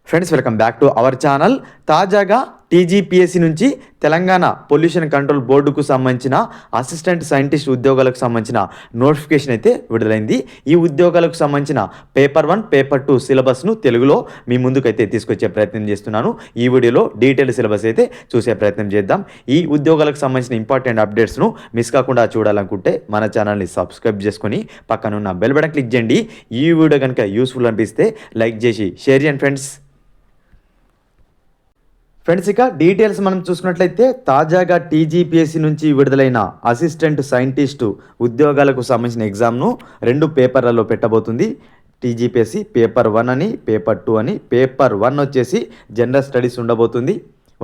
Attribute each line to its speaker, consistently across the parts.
Speaker 1: Friends, welcome back to our channel. తాజాగా TGPSC నుంచి Telangana pollution control బోర్డుకు సంబంధించిన అసిస్టెంట్ సైంటిస్ట్ ఉద్యోగాలకు సంబంధించిన నోటిఫికేషన్ అయితే విడుదలైంది. ఈ ఉద్యోగాలకు సంబంధించిన పేపర్ 1, పేపర్ 2 సిలబస్ను తెలుగులో మీ ముందుకైతే తీసుకొచ్చే ప్రయత్నం చేస్తున్నాను. ఈ వీడియోలో డీటెయిల్ సిలబస్ అయితే చూసే ప్రయత్నం చేద్దాం. ఈ ఉద్యోగాలకు సంబంధించిన ఇంపార్టెంట్ అప్డేట్స్ను మిస్ కాకుండా చూడాలనుకుంటే మన ఛానల్ని సబ్స్క్రైబ్ చేసుకొని పక్కనున్న బెల్ బటన్ క్లిక్ చేయండి. ఈ వీడియో కనుక యూస్ఫుల్ అనిపిస్తే లైక్ చేసి షేర్ చేయండి ఫ్రెండ్స్. ఇక డీటెయిల్స్ మనం చూసుకున్నట్లయితే తాజాగా టీజీపీఎస్సీ నుంచి విడుదలైన అసిస్టెంట్ సైంటిస్టు ఉద్యోగాలకు సంబంధించిన ఎగ్జామ్ను 2 పేపర్లలో పెట్టబోతుంది టీజీపీఎస్సీ. పేపర్ 1 అని, పేపర్ 2 అని. పేపర్ 1 వచ్చేసి జనరల్ స్టడీస్ ఉండబోతుంది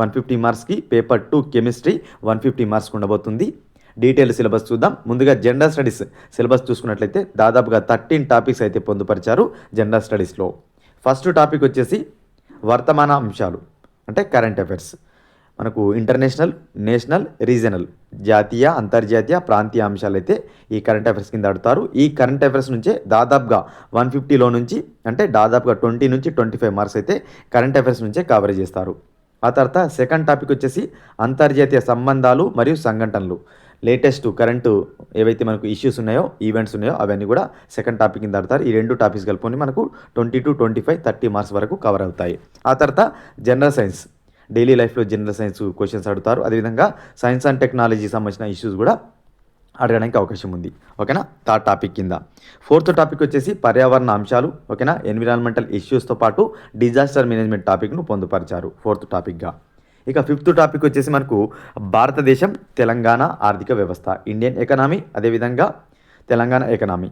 Speaker 1: 150 మార్క్స్కి. పేపర్ 2 కెమిస్ట్రీ 150 మార్క్స్కి ఉండబోతుంది. డీటెయిల్ సిలబస్ చూద్దాం. ముందుగా జనరల్ స్టడీస్ సిలబస్ చూసుకున్నట్లయితే దాదాపుగా 13 టాపిక్స్ అయితే పొందుపరిచారు జనరల్ స్టడీస్లో. ఫస్ట్ టాపిక్ వచ్చేసి వర్తమాన అంశాలు, అంటే కరెంట్ అఫైర్స్. మనకు ఇంటర్నేషనల్, నేషనల్, రీజనల్, జాతీయ, అంతర్జాతీయ, ప్రాంతీయ అంశాలు అయితే ఈ కరెంట్ అఫైర్స్ కింద ఆడుతారు. ఈ కరెంట్ అఫైర్స్ నుంచే దాదాపుగా 150లో నుంచి, అంటే దాదాపుగా 20 నుంచి 25 మార్క్స్ అయితే కరెంట్ అఫైర్స్ నుంచే కవరేజ్ చేస్తారు. ఆ తర్వాత సెకండ్ టాపిక్ వచ్చేసి అంతర్జాతీయ సంబంధాలు మరియు సంఘటనలు. లేటెస్ట్ కరెంటు ఏవైతే మనకు ఇష్యూస్ ఉన్నాయో, ఈవెంట్స్ ఉన్నాయో అవన్నీ కూడా సెకండ్ టాపిక్ కింద ఆడతారు. ఈ 2 టాపిక్స్ కలుపుకొని మనకు 20 to 25, 30 మార్క్స్ వరకు కవర్ అవుతాయి. ఆ తర్వాత జనరల్ సైన్స్, డైలీ లైఫ్లో జనరల్ సైన్స్ క్వశ్చన్స్ అడుగుతారు. అదేవిధంగా సైన్స్ అండ్ టెక్నాలజీ సంబంధించిన ఇష్యూస్ కూడా అడగడానికి అవకాశం ఉంది. ఓకేనా, థర్డ్ టాపిక్ కింద. ఫోర్త్ టాపిక్ వచ్చేసి పర్యావరణ అంశాలు. ఓకేనా, ఎన్విరాన్మెంటల్ ఇష్యూస్తో పాటు డిజాస్టర్ మేనేజ్మెంట్ టాపిక్ను పొందుపరిచారు ఫోర్త్ టాపిక్గా. ఇక ఫిఫ్త్ టాపిక్ వచ్చేసి మనకు భారతదేశం, తెలంగాణ ఆర్థిక వ్యవస్థ, ఇండియన్ ఎకనామీ, అదేవిధంగా తెలంగాణ ఎకనామీ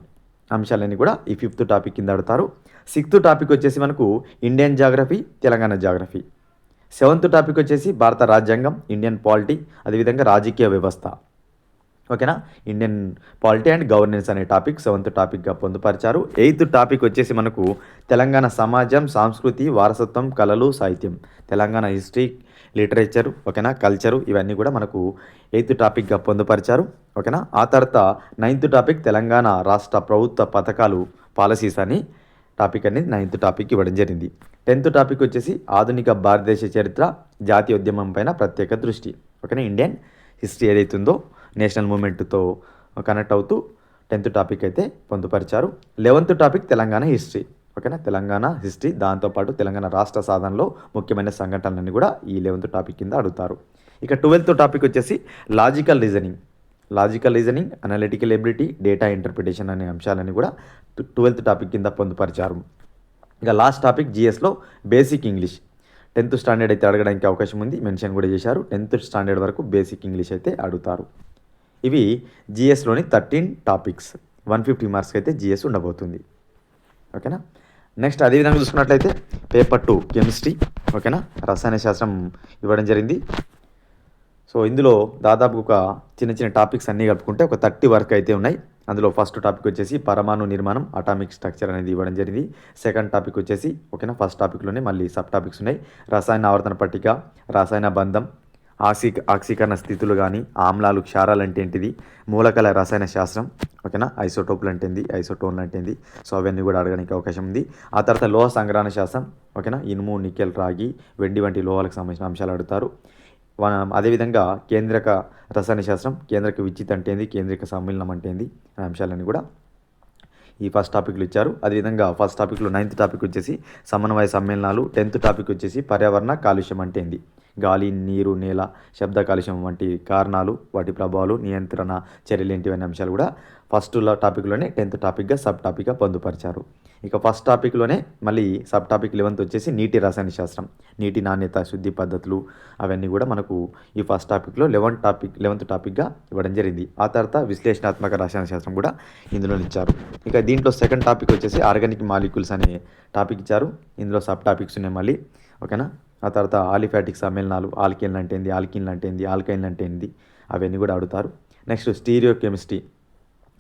Speaker 1: అంశాలన్నీ కూడా ఈ ఫిఫ్త్ టాపిక్ కింద ఆడతారు. సిక్స్త్ టాపిక్ వచ్చేసి మనకు Indian geography, Telangana geography. Seventh topic వచ్చేసి భారత రాజ్యాంగం, ఇండియన్ పాలిటీ, అదేవిధంగా రాజకీయ వ్యవస్థ. ఓకేనా, ఇండియన్ పాలిటీ అండ్ గవర్నెన్స్ అనే టాపిక్ సెవెంత్ టాపిక్గా పొందుపరిచారు. ఎయిత్ టాపిక్ వచ్చేసి మనకు తెలంగాణ సమాజం, సంస్కృతి, వారసత్వం, కళలు, సాహిత్యం, తెలంగాణ హిస్టరీ, లిటరేచరు, ఓకేనా, కల్చరు, ఇవన్నీ కూడా మనకు ఎయిత్ టాపిక్గా పొందుపరిచారు. ఓకేనా, ఆ తర్వాత నైన్త్ టాపిక్ తెలంగాణ రాష్ట్ర ప్రభుత్వ పథకాలు, పాలసీస్ అని టాపిక్ అనేది నైన్త్ టాపిక్ ఇవ్వడం జరిగింది. 10th టాపిక్ వచ్చేసి ఆధునిక భారతదేశ చరిత్ర, జాతీయ ఉద్యమం పైన ప్రత్యేక దృష్టి. ఓకేనా, ఇండియన్ హిస్టరీ ఏదైతుందో నేషనల్ మూమెంట్తో కనెక్ట్ అవుతూ 10th టాపిక్ అయితే పొందుపరిచారు. 11th topic Telangana history. ఓకేనా, తెలంగాణ హిస్టరీ, దాంతోపాటు తెలంగాణ రాష్ట్ర సాధనలో ముఖ్యమైన సంఘటనలన్నీ కూడా ఈ 11th టాపిక్ కింద అడుగుతారు. ఇక 12th టాపిక్ వచ్చేసి logical reasoning, analytical ability, data interpretation అనే అంశాలన్నీ కూడా 12th టాపిక్ కింద పొందుపరిచారు. ఇక లాస్ట్ టాపిక్ జిఎస్లో బేసిక్ ఇంగ్లీష్. 10th స్టాండర్డ్ అయితే అడగడానికి అవకాశం ఉంది, మెన్షన్ కూడా చేశారు. 10th స్టాండర్డ్ వరకు బేసిక్ ఇంగ్లీష్ అయితే అడుగుతారు. ఇవి జిఎస్లోని 13 టాపిక్స్. 150 మార్క్స్కి అయితే జిఎస్ ఉండబోతుంది. ఓకేనా, నెక్స్ట్ అదేవిధంగా చూసుకున్నట్లయితే పేపర్ 2 కెమిస్ట్రీ. ఓకేనా, రసాయన శాస్త్రం ఇవ్వడం జరిగింది. సో ఇందులో దాదాపు ఒక చిన్న టాపిక్స్ అన్నీ కలుపుకుంటే ఒక 30 వరకు అయితే ఉన్నాయి. అందులో ఫస్ట్ టాపిక్ వచ్చేసి పరమాణు నిర్మాణం, అటామిక్ స్ట్రక్చర్ అనేది ఇవ్వడం జరిగింది. సెకండ్ టాపిక్ వచ్చేసి, ఓకేనా, ఫస్ట్ టాపిక్లోనే మళ్ళీ సబ్ టాపిక్స్ ఉన్నాయి. రసాయన ఆవర్తన పట్టిక, రసాయన బంధం, ఆక్సీకరణ స్థితులు కానీ, ఆమ్లాలు, క్షారాలు అంటే ఏంటిది, మూలకాల రసాయన శాస్త్రం, ఓకేనా, ఐసోటోపులు అంటే ఏంది, ఐసోటోన్లు అంటే ఏంది, సో అవన్నీ కూడా అడగడానికి అవకాశం ఉంది. ఆ తర్వాత లోహ సంగ్రహణ శాస్త్రం, ఓకేనా, ఇనుము, నికెల్, రాగి, వెండి వంటి లోహాలకు సంబంధించిన అంశాలు అడుగుతారు. అదేవిధంగా కేంద్రక రసాయన శాస్త్రం, కేంద్రక విద్యుత్ అంటే ఏంది, కేంద్రక సమ్మేళనం అంటే ఏంది అనే అంశాలన్నీ కూడా ఈ ఫస్ట్ టాపిక్లు ఇచ్చారు. అదేవిధంగా ఫస్ట్ టాపిక్లో 9th టాపిక్ వచ్చేసి సమన్వయ సమ్మేళనాలు. 10th టాపిక్ వచ్చేసి పర్యావరణ కాలుష్యం అంటే ఏంది, గాలి, నీరు, నేల, శబ్ద కాలుష్యం వంటి కారణాలు, వాటి ప్రభావాలు, నియంత్రణ చర్యలు ఏంటి అనే అంశాలు కూడా ఫస్ట్ టాపిక్లోనే 10th టాపిక్గా సబ్ టాపిక్గా పొందుపరిచారు. ఇక ఫస్ట్ టాపిక్లోనే మళ్ళీ సబ్ టాపిక్ 11th వచ్చేసి నీటి రసాయన శాస్త్రం, నీటి నాణ్యత, శుద్ధి పద్ధతులు, అవన్నీ కూడా మనకు ఈ ఫస్ట్ టాపిక్లో 11th టాపిక్గా ఇవ్వడం జరిగింది. ఆ తర్వాత విశ్లేషణాత్మక రసాయన శాస్త్రం కూడా ఇందులో ఇచ్చారు. ఇక దీంట్లో సెకండ్ టాపిక్ వచ్చేసి ఆర్గానిక్ మాలిక్యూల్స్ అనే టాపిక్ ఇచ్చారు. ఇందులో సబ్ టాపిక్స్ ఉన్నాయి మళ్ళీ. ఓకేనా, ఆ తర్వాత ఆలిఫాటిక్ సమ్మేళనాలు, ఆల్కేన్లు అంటే ఏంది, ఆల్కిన్లు అంటే ఏంది, ఆల్కైన్లు అంటే ఏంది, అవన్నీ కూడా అడుగుతారు. నెక్స్ట్ స్టీరియో కెమిస్ట్రీ,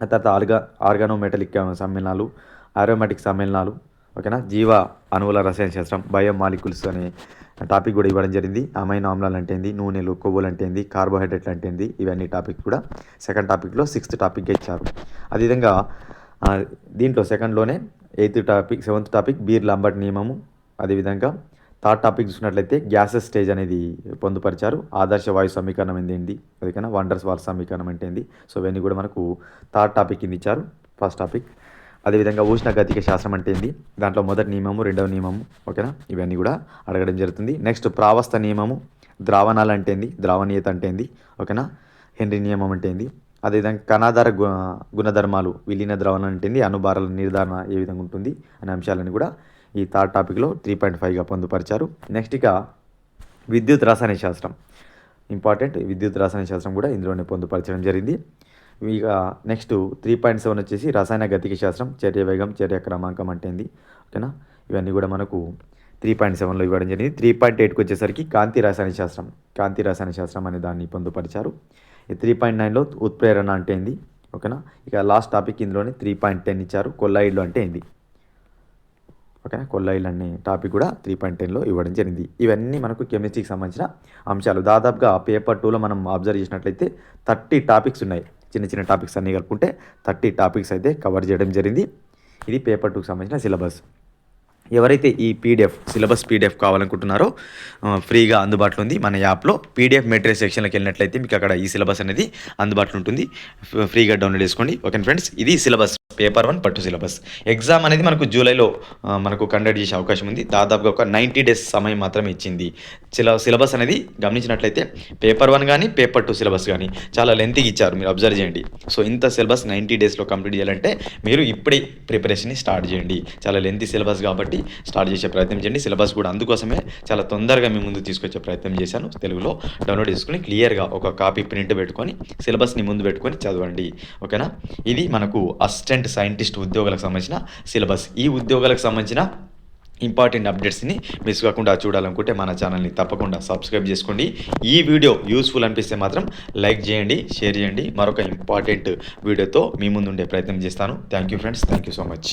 Speaker 1: ఆ తర్వాత ఆర్గానోమెటలిక్ సమ్మేళనాలు, ఆరోమాటిక్ సమ్మేళనాలు, ఓకేనా, జీవ అణువుల రసాయన శాస్త్రం, బయోమాలిక్యూల్స్ అనే టాపిక్ కూడా ఇవ్వడం జరిగింది. అమైనో ఆమ్లాలు అంటే ఏంది, నూనెలు, కొవ్వులు అంటే ఏంది, కార్బోహైడ్రేట్లు అంటే ఏంది, ఇవన్నీ టాపిక్ కూడా సెకండ్ టాపిక్లో 6th టాపిక్గా ఇచ్చారు. అదేవిధంగా దీంట్లో సెకండ్లోనే 8th topic, 7th topic beer Lambert నియమము, అదేవిధంగా థర్డ్ టాపిక్ చూసినట్లయితే గ్యాసెస్ స్టేజ్ అనేది పొందుపరిచారు. ఆదర్శ వాయు సమీకరణం ఏంటి, అదికైనా వండర్స్ వాల్ సమీకరణం అంటే ఏంది. సో ఇవన్నీ కూడా మనకు థర్డ్ టాపిక్ కింద ఇచ్చారు, ఫస్ట్ టాపిక్. అదేవిధంగా ఉష్ణగతిక శాస్త్రం అంటే ఏంది, దాంట్లో మొదటి నియమము, రెండవ నియమము, ఓకేనా, ఇవన్నీ కూడా అడగడం జరుగుతుంది. నెక్స్ట్ ప్రావస్థ నియమము, ద్రావణాలు అంటే ఏంది, ద్రావణీయత అంటే ఏంది, ఓకేనా, హెన్రీ నియమం అంటే ఏంది. అదేవిధంగా కణాధార గుణధర్మాలు, విలీన ద్రావణం అంటే ఏంది, అణుభారాల నిర్ధారణ ఏ విధంగా ఉంటుంది అనే అంశాలని కూడా ఈ థర్డ్ టాపిక్లో 3.5గా పొందుపరిచారు. నెక్స్ట్ ఇక విద్యుత్ రసాయన శాస్త్రం, ఇంపార్టెంట్. విద్యుత్ రసాయన శాస్త్రం కూడా ఇందులోనే పొందుపరచడం జరిగింది. ఇక నెక్స్ట్ 3.7 వచ్చేసి రసాయన గతిక శాస్త్రం, చర్య వేగం, చర్య క్రమాంకం అంటే ఏంది, ఓకేనా, ఇవన్నీ కూడా మనకు 3.7లో ఇవ్వడం జరిగింది. 3.8కి వచ్చేసరికి కాంతి రసాయన శాస్త్రం, కాంతి రసాయన శాస్త్రం అనే దాన్ని పొందుపరిచారు. ఈ 3.9లో ఉత్ప్రేరణ అంటే ఏంది, ఓకేనా. ఇక లాస్ట్ టాపిక్ ఇందులోనే 3.10 ఇచ్చారు, కొల్లాయిడ్లు అంటే ఏంది, ఓకేనా. కొల్లాయిల్ అనే టాపిక్ కూడా 3.10లో ఇవ్వడం జరిగింది. ఇవన్నీ మనకు కెమిస్ట్రీకి సంబంధించిన అంశాలు. దాదాపుగా పేపర్ 2లో మనం అబ్జర్వ్ చేసినట్లయితే 30 టాపిక్స్ ఉన్నాయి. చిన్న చిన్న టాపిక్స్ అన్నీ కలుపుకుంటే 30 టాపిక్స్ అయితే కవర్ చేయడం జరిగింది. ఇది పేపర్ 2కి సంబంధించిన సిలబస్. ఎవరైతే ఈ సిలబస్ పీడిఎఫ్ కావాలనుకుంటున్నారో ఫ్రీగా అందుబాటులో ఉంది మన యాప్లో. పీడిఎఫ్ మెటీరియల్ సెక్షన్లోకి వెళ్ళినట్లయితే మీకు అక్కడ ఈ సిలబస్ అనేది అందుబాటులో ఉంటుంది, ఫ్రీగా డౌన్లోడ్ చేసుకోండి. ఓకే ఫ్రెండ్స్, ఇది సిలబస్, పేపర్ 1 పట్టు సిలబస్. ఎగ్జామ్ అనేది మనకు జూలైలో మనకు కండక్ట్ చేసే అవకాశం ఉంది. దాదాపుగా ఒక 90 డేస్ సమయం మాత్రమే ఇచ్చింది. సిలబస్ అనేది గమనించినట్లయితే పేపర్ 1 కానీ పేపర్ 2 సిలబస్ కానీ చాలా లెంతీగా ఇచ్చారు, మీరు అబ్జర్వ్ చేయండి. సో ఇంత సిలబస్ 90 డేస్లో కంప్లీట్ చేయాలంటే మీరు ఇప్పుడే ప్రిపరేషన్ని స్టార్ట్ చేయండి. చాలా లెంతీ సిలబస్ కాబట్టి స్టార్ట్ చేసే ప్రయత్నం చేయండి. సిలబస్ కూడా అందుకోసమే చాలా తొందరగా మీ ముందు తీసుకొచ్చే ప్రయత్నం చేశాను. తెలుగులో డౌన్లోడ్ చేసుకుని క్లియర్గా ఒక కాపీ ప్రింట్ పెట్టుకొని సిలబస్ని ముందు పెట్టుకొని చదవండి, ఓకేనా. ఇది మనకు అసిస్టెంట్ సైంటిస్ట్ ఉద్యోగాలకు సంబంధించిన సిలబస్. ఈ ఉద్యోగాలకు సంబంధించిన ఇంపార్టెంట్ అప్డేట్స్ని మిస్ కాకుండా చూడాలనుకుంటే మన ఛానల్ని తప్పకుండా సబ్స్క్రైబ్ చేసుకోండి. ఈ వీడియో యూస్ఫుల్ అనిపిస్తే మాత్రం లైక్ చేయండి, షేర్ చేయండి. మరొక ఇంపార్టెంట్ వీడియోతో మీ ముందు ఉండే ప్రయత్నం చేస్తాను. Thank you friends, thank you so much.